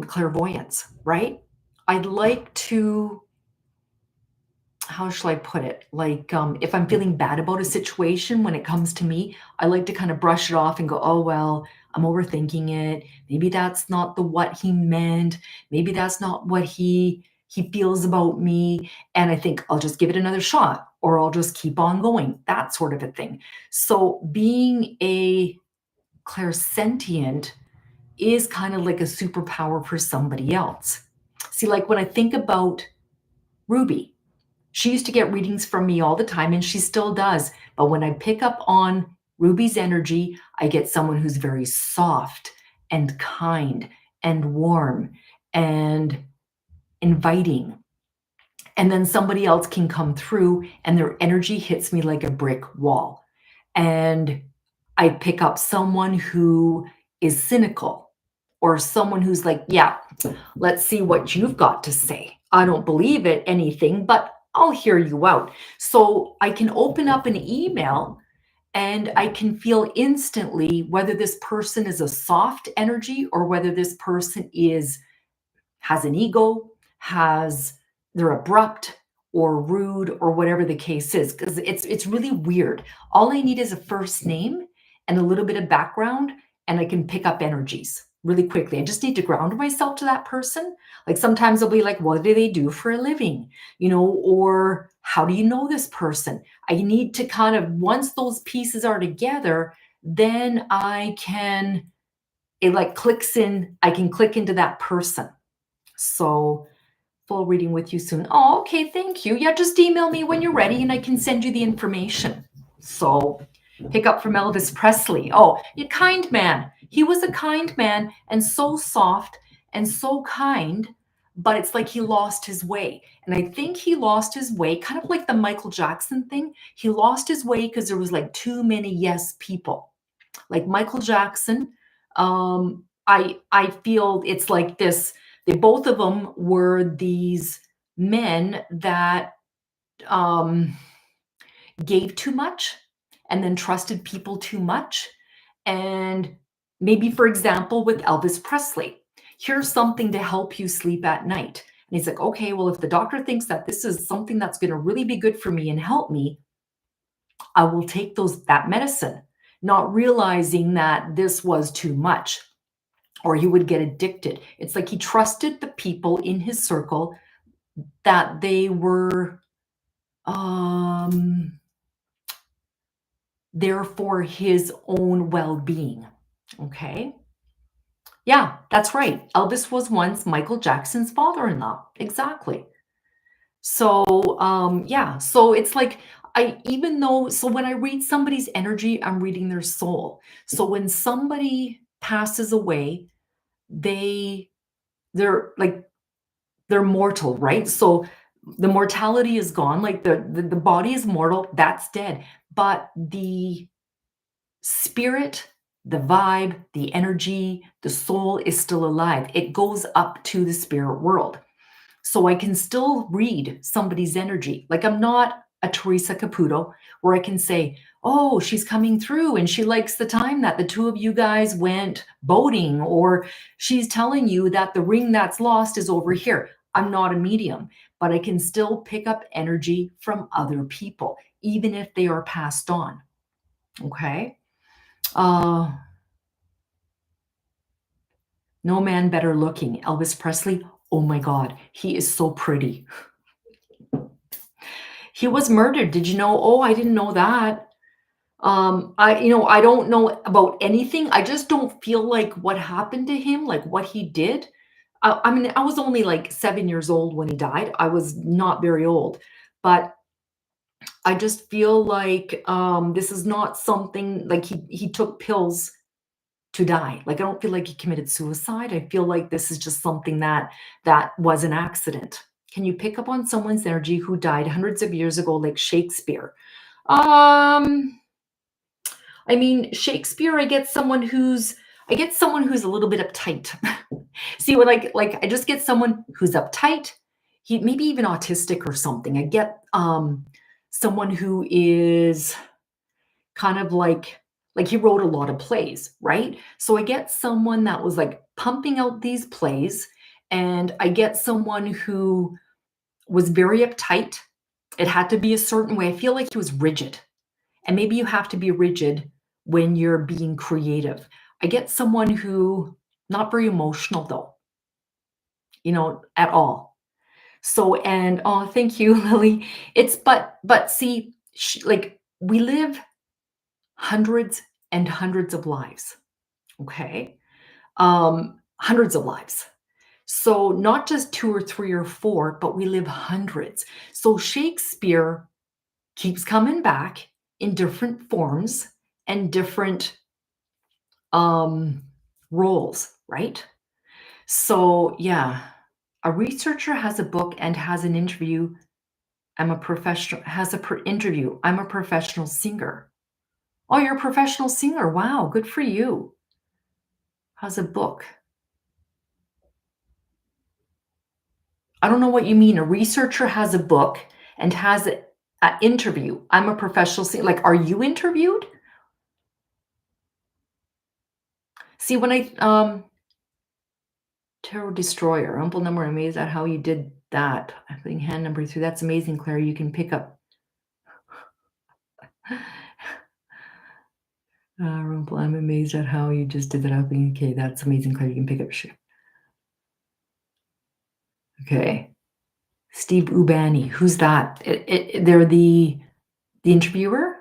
clairvoyance, right? I'd like to, how shall I put it? Like, if I'm feeling bad about a situation when it comes to me, I like to kind of brush it off and go, oh, well, I'm overthinking it. Maybe that's not the what he meant. Maybe that's not what he feels about me. And I think I'll just give it another shot or I'll just keep on going, that sort of a thing. So being a clairsentient is kind of like a superpower for somebody else. See, like when I think about Ruby, she used to get readings from me all the time, and she still does. But when I pick up on Ruby's energy, I get someone who's very soft and kind and warm and inviting. And then somebody else can come through, and their energy hits me like a brick wall. And I pick up someone who is cynical or someone who's like, yeah, let's see what you've got to say. I don't believe it, anything, but I'll hear you out. So I can open up an email and I can feel instantly whether this person is a soft energy or whether this person has an ego, they're abrupt or rude or whatever the case is, because it's really weird. All I need is a first name and a little bit of background, and I can pick up energies really quickly. I just need to ground myself to that person. Like sometimes I'll be like, what do they do for a living? Or how do you know this person? I need to kind of, once those pieces are together, then it like clicks in, I can click into that person. So full reading with you soon. Oh, okay, thank you. Yeah, just email me when you're ready and I can send you the information. So pick up from Elvis Presley. Oh, a kind man. He was a kind man and so soft and so kind, but it's like he lost his way. And I think he lost his way, kind of like the Michael Jackson thing. He lost his way because there was like too many yes people. Like Michael Jackson, I feel it's like this. They both of them were these men that um, gave too much and then trusted people too much. And maybe, for example, with Elvis Presley, here's something to help you sleep at night. And he's like, okay, well, if the doctor thinks that this is something that's going to really be good for me and help me, I will take that medicine, not realizing that this was too much or he would get addicted. It's like he trusted the people in his circle that they were there for his own well-being. Okay? Yeah, that's right. Elvis was once Michael Jackson's father-in-law. Exactly. So, yeah, so it's like I even though so when I read somebody's energy, I'm reading their soul. So when somebody passes away, they they're like they're mortal, right? So the mortality is gone, like the body is mortal, that's dead. But the spirit, the vibe, the energy, the soul is still alive. It goes up to the spirit world. So I can still read somebody's energy. Like I'm not a Teresa Caputo where I can say, oh, she's coming through and she likes the time that the two of you guys went boating, or she's telling you that the ring that's lost is over here. I'm not a medium, but I can still pick up energy from other people, even if they are passed on. Okay. Uh, no man better looking. Elvis Presley. Oh my God, he is so pretty. He was murdered. Did you know? Oh, I didn't know that. I don't know about anything. I just don't feel like what happened to him, like what he did. I mean, I was only like 7 years old when he died. I was not very old, but I just feel like this is not something like he took pills to die. Like I don't feel like he committed suicide. I feel like this is just something that was an accident. Can you pick up on someone's energy who died hundreds of years ago, like Shakespeare? Um, I mean, Shakespeare, I get someone who's a little bit uptight. See, when I just get someone who's uptight, he maybe even autistic or something. I get someone who is kind of like he wrote a lot of plays, right? So I get someone that was like pumping out these plays, and I get someone who was very uptight. It had to be a certain way. I feel like he was rigid. And maybe you have to be rigid when you're being creative. I get someone who not very emotional though, at all. So and oh, thank you, Lily. It's but see, like we live hundreds and hundreds of lives, okay? Hundreds of lives. So not just two or three or four, but we live hundreds. So Shakespeare keeps coming back in different forms and different um roles, right? So yeah, a researcher has a book and has an interview. I'm a professional has a interview. I'm a professional singer. Oh, you're a professional singer. Wow, good for you. Has a book. I don't know what you mean. A researcher has a book and has an interview. I'm a professional singer. Like, are you interviewed? See, when I Tarot Destroyer, Umple number, I'm amazed at how you did that. I think hand number 3. That's amazing, Claire. You can pick up. Rumple, I'm amazed at how you just did that. I think, okay, that's amazing, Claire. You can pick up shit. Okay. Steve Ubani. Who's that? They're the interviewer?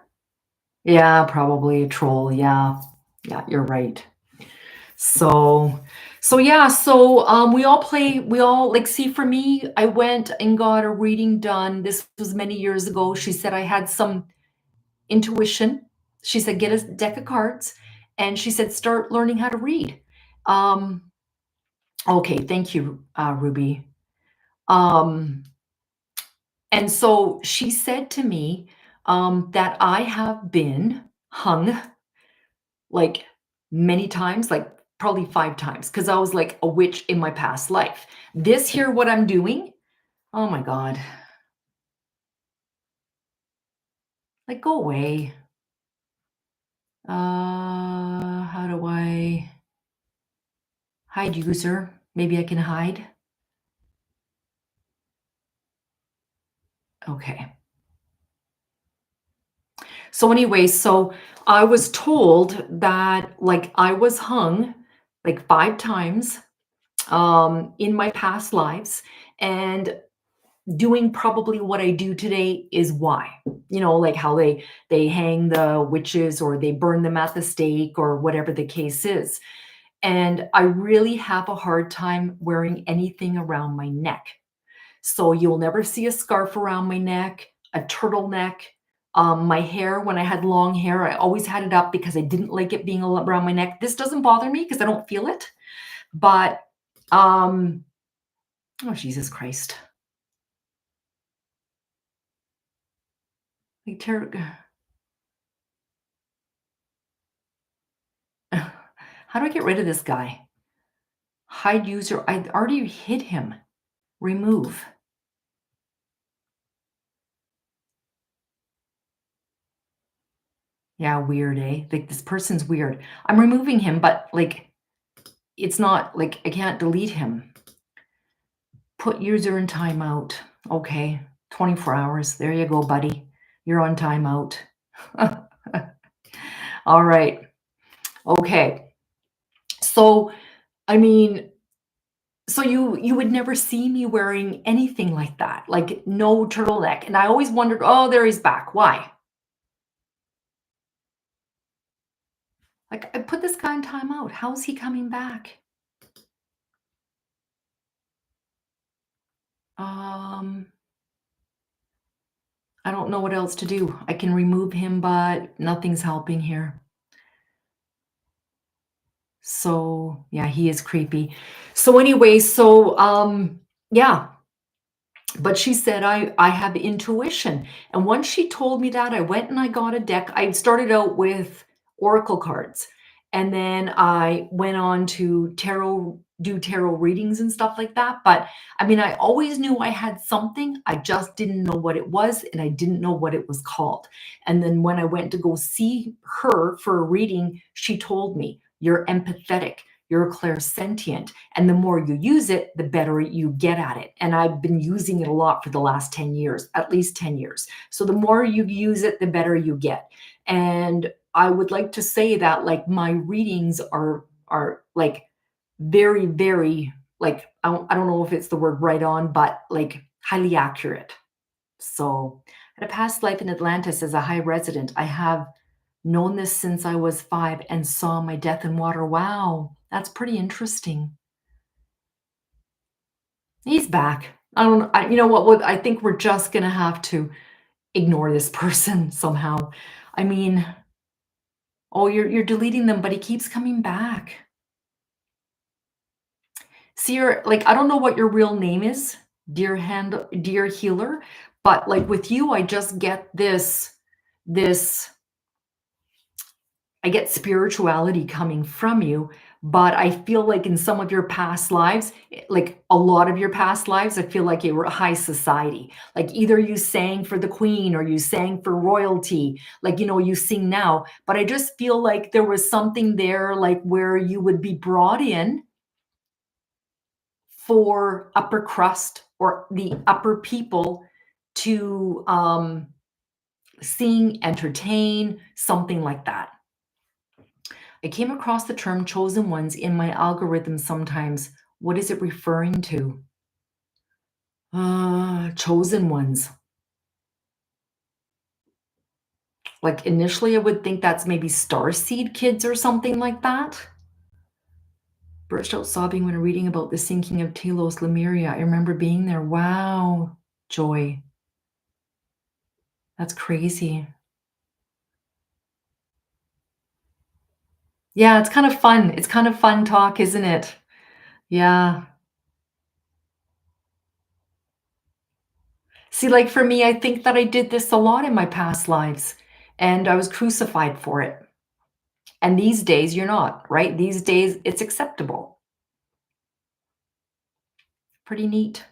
Yeah, probably a troll. Yeah. Yeah, you're right. So yeah, so we all like see for me, I went and got a reading done. This was many years ago. She said I had some intuition. She said get a deck of cards, and she said start learning how to read. Um okay, thank you, Ruby. Um and so she said to me that I have been hung like many times, like probably 5 times, because I was like a witch in my past life. This here, what I'm doing, oh my God, like go away. How do I hide user? Maybe I can hide. Okay. So anyway, so I was told that like I was hung like 5 times in my past lives, and doing probably what I do today is why. Like how they hang the witches or they burn them at the stake or whatever the case is. And I really have a hard time wearing anything around my neck. So you'll never see a scarf around my neck, a turtleneck. My hair, when I had long hair, I always had it up because I didn't like it being around my neck. This doesn't bother me because I don't feel it. But, um, oh, Jesus Christ. Like, how do I get rid of this guy? Hide user. I already hid him. Remove. Yeah, weird, eh? Like this person's weird. I'm removing him, but like it's not like I can't delete him. Put user in timeout. Okay. 24 hours. There you go, buddy. You're on timeout. All right. Okay. So, I mean, so you would never see me wearing anything like that, like no turtleneck. And I always wondered, oh, there he's back. Why? Like I put this guy in timeout. How's he coming back? Um, I don't know what else to do. I can remove him, but nothing's helping here. So, yeah, he is creepy. So anyway, yeah, but she said I have intuition. And once she told me that, I went and I got a deck. I started out with oracle cards, and then I went on to do tarot readings and stuff like that. But I mean, I always knew I had something. I just didn't know what it was, and I didn't know what it was called. And then when I went to go see her for a reading, she told me, "You're empathetic. You're clairsentient. And the more you use it, the better you get at it." And I've been using it a lot for the last 10 years, at least 10 years. So the more you use it, the better you get. And I would like to say that like my readings are like very, very like I don't know if it's the word right on, but like highly accurate. So, at a past life in Atlantis as a high resident, I have known this since I was 5 and saw my death in water. Wow, that's pretty interesting. He's back. I don't you know what, I think we're just gonna have to ignore this person somehow. I mean, oh, you're deleting them, but he keeps coming back. See, you're like, I don't know what your real name is, dear healer, but like with you, I just get this I get spirituality coming from you, but I feel like in some of your past lives, like a lot of your past lives, I feel like you were high society. Like either you sang for the queen or you sang for royalty, like, you sing now. But I just feel like there was something there, like where you would be brought in for upper crust or the upper people to sing, entertain, something like that. I came across the term chosen ones in my algorithm sometimes. What is it referring to? Chosen ones. Like initially, I would think that's maybe starseed kids or something like that. Burst out sobbing when reading about the sinking of Telos Lemuria. I remember being there. Wow, Joy. That's crazy. Yeah, it's kind of fun. It's kind of fun talk, isn't it? Yeah. See, like for me, I think that I did this a lot in my past lives and I was crucified for it. And these days, you're not, right? These days, it's acceptable. Pretty neat.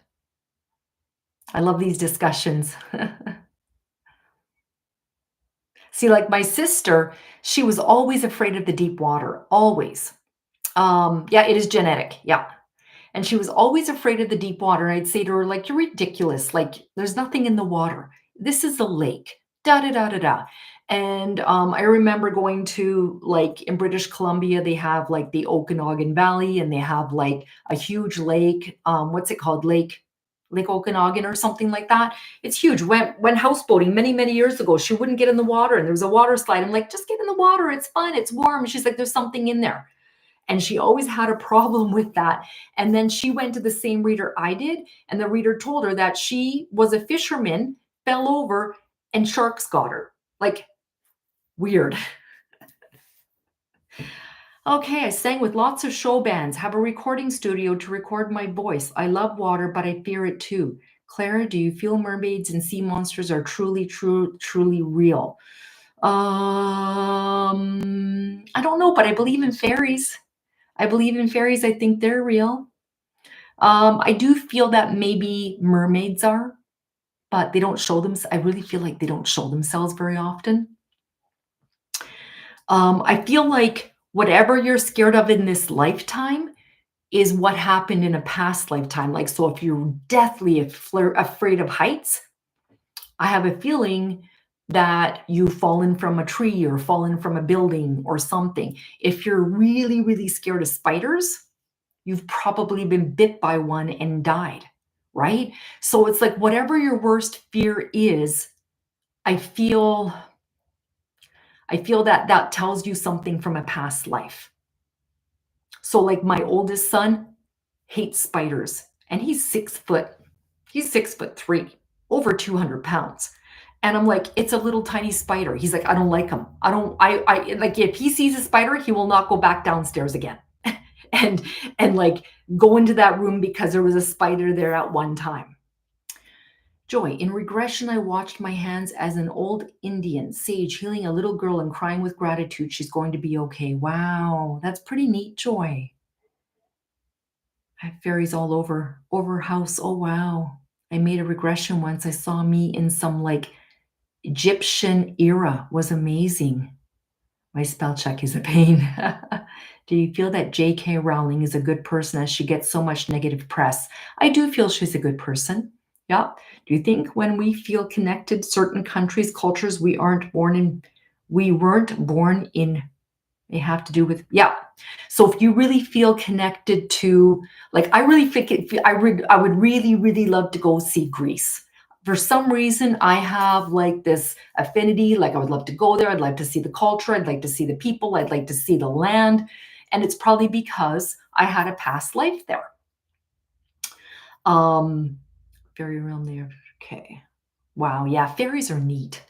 I love these discussions. See, like my sister, she was always afraid of the deep water, always. Yeah, it is genetic. Yeah. And she was always afraid of the deep water. And I'd say to her, like, you're ridiculous. Like, there's nothing in the water. This is a lake. Da da da da da. And I remember going to like in British Columbia, they have like the Okanagan Valley and they have like a huge lake. What's it called? Lake. Lake Okanagan or something like that. It's huge. Went houseboating many, many years ago. She wouldn't get in the water and there was a water slide. I'm like, just get in the water. It's fun. It's warm. She's like, there's something in there. And she always had a problem with that. And then she went to the same reader I did. And the reader told her that she was a fisherman, fell over, and sharks got her. Like, weird. Okay, I sang with lots of show bands, have a recording studio to record my voice. I love water, but I fear it too. Clara, do you feel mermaids and sea monsters are truly real? I don't know, but I believe in fairies. I believe in fairies. I think they're real. I do feel that maybe mermaids are, but they don't show them. I really feel like they don't show themselves very often. I feel like whatever you're scared of in this lifetime is what happened in a past lifetime. Like, so if you're deathly afraid of heights, I have a feeling that you've fallen from a tree or fallen from a building or something. If you're really, really scared of spiders, you've probably been bit by one and died, right? So it's like whatever your worst fear is, I feel that that tells you something from a past life. So like my oldest son hates spiders and he's 6 foot. He's 6'3", over 200 pounds. And I'm like, it's a little tiny spider. He's like, I don't like him. I like if he sees a spider, he will not go back downstairs again. and like go into that room because there was a spider there at one time. Joy, in regression, I watched my hands as an old Indian sage healing a little girl and crying with gratitude. She's going to be okay. Wow, that's pretty neat, Joy. I have fairies all over house. Oh wow. I made a regression once. I saw me in some like Egyptian era. Was amazing. My spell check is a pain. Do you feel that J.K. Rowling is a good person as she gets so much negative press? I do feel she's a good person. Yeah. Do you think when we feel connected, certain countries, cultures we weren't born in, they have to do with, yeah. So if you really feel connected to, like, I really think I would really, really love to go see Greece. For some reason, I have like this affinity, like I would love to go there. I'd like to see the culture. I'd like to see the people. I'd like to see the land. And it's probably because I had a past life there. Very real there. Okay. Wow, yeah, fairies are neat.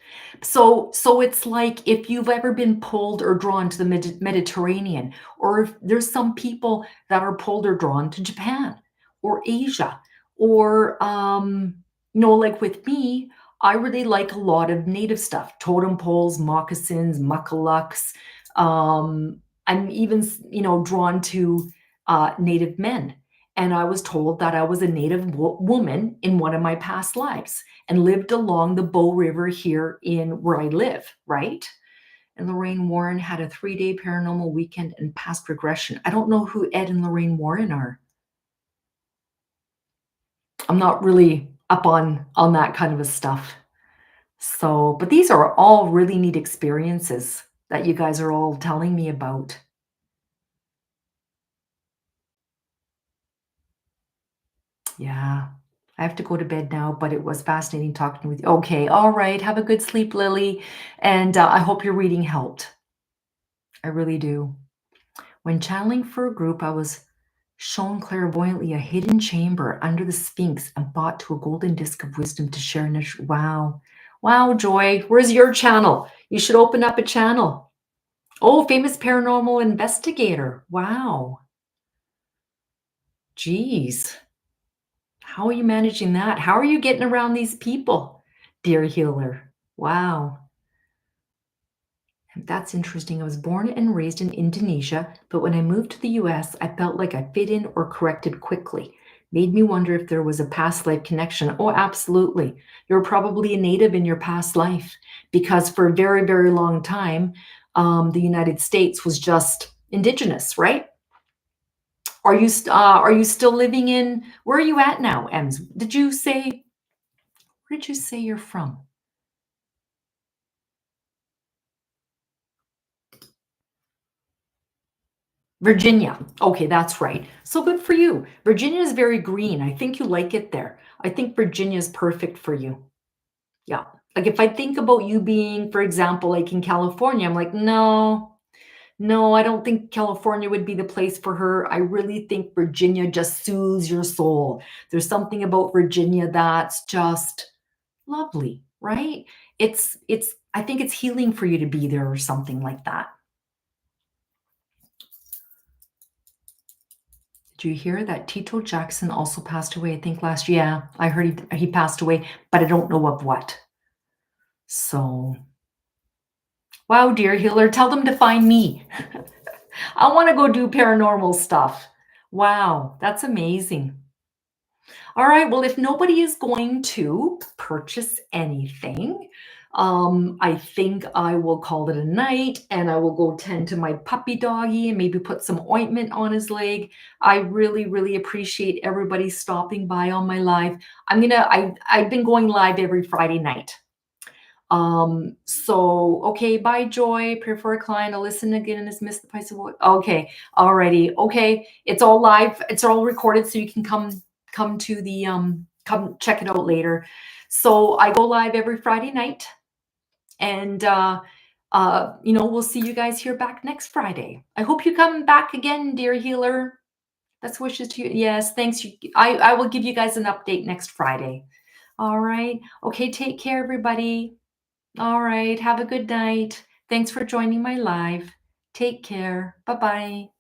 So it's like if you've ever been pulled or drawn to the Mediterranean, or if there's some people that are pulled or drawn to Japan or Asia, or like with me, I really like a lot of native stuff, totem poles, moccasins, muckalucks. I'm even, drawn to native men. And I was told that I was a native woman in one of my past lives and lived along the Bow River here in where I live, right? And Lorraine Warren had a 3-day paranormal weekend and past regression. I don't know who Ed and Lorraine Warren are. I'm not really up on that kind of a stuff. So, but these are all really neat experiences that you guys are all telling me about. Yeah. I have to go to bed now, but it was fascinating talking with you. Okay, all right. Have a good sleep, Lily. And I hope your reading helped. I really do. When channeling for a group, I was shown clairvoyantly a hidden chamber under the Sphinx and brought to a golden disc of wisdom to share. Wow. Wow, Joy. Where's your channel? You should open up a channel. Oh, famous paranormal investigator. Wow. Geez. How are you managing that? How are you getting around these people, dear healer? Wow. That's interesting. I was born and raised in Indonesia, but when I moved to the US, I felt like I fit in or corrected quickly. Made me wonder if there was a past life connection. Oh, absolutely. You're probably a native in your past life because for a very, very long time, the United States was just indigenous, right? Are you still living in, where are you at now, Ems? Where did you say you're from? Virginia. Okay, that's right. So good for you. Virginia is very green. I think you like it there. I think Virginia is perfect for you. Yeah. Like if I think about you being, for example, like in California, I'm like, no, no, I don't think California would be the place for her. I really think Virginia just soothes your soul. There's something about Virginia that's just lovely, right? I think it's healing for you to be there or something like that. Did you hear that Tito Jackson also passed away, I think last year? Yeah, I heard he passed away, but I don't know of what. So, wow, dear healer, tell them to find me. I want to go do paranormal stuff. Wow, that's amazing. All right. Well, if nobody is going to purchase anything, I think I will call it a night and I will go tend to my puppy doggy and maybe put some ointment on his leg. I really, really appreciate everybody stopping by on my live. I've been going live every Friday night. So okay, bye Joy. Pray for a client. I'll listen again and missed the price of what okay, already. Okay. It's all live, it's all recorded, so you can come to the come check it out later. So I go live every Friday night and we'll see you guys here back next Friday. I hope you come back again, dear healer. That's wishes to you. Yes, thanks. I will give you guys an update next Friday. All right. Okay, take care, everybody. All right. Have a good night. Thanks for joining my live. Take care. Bye bye.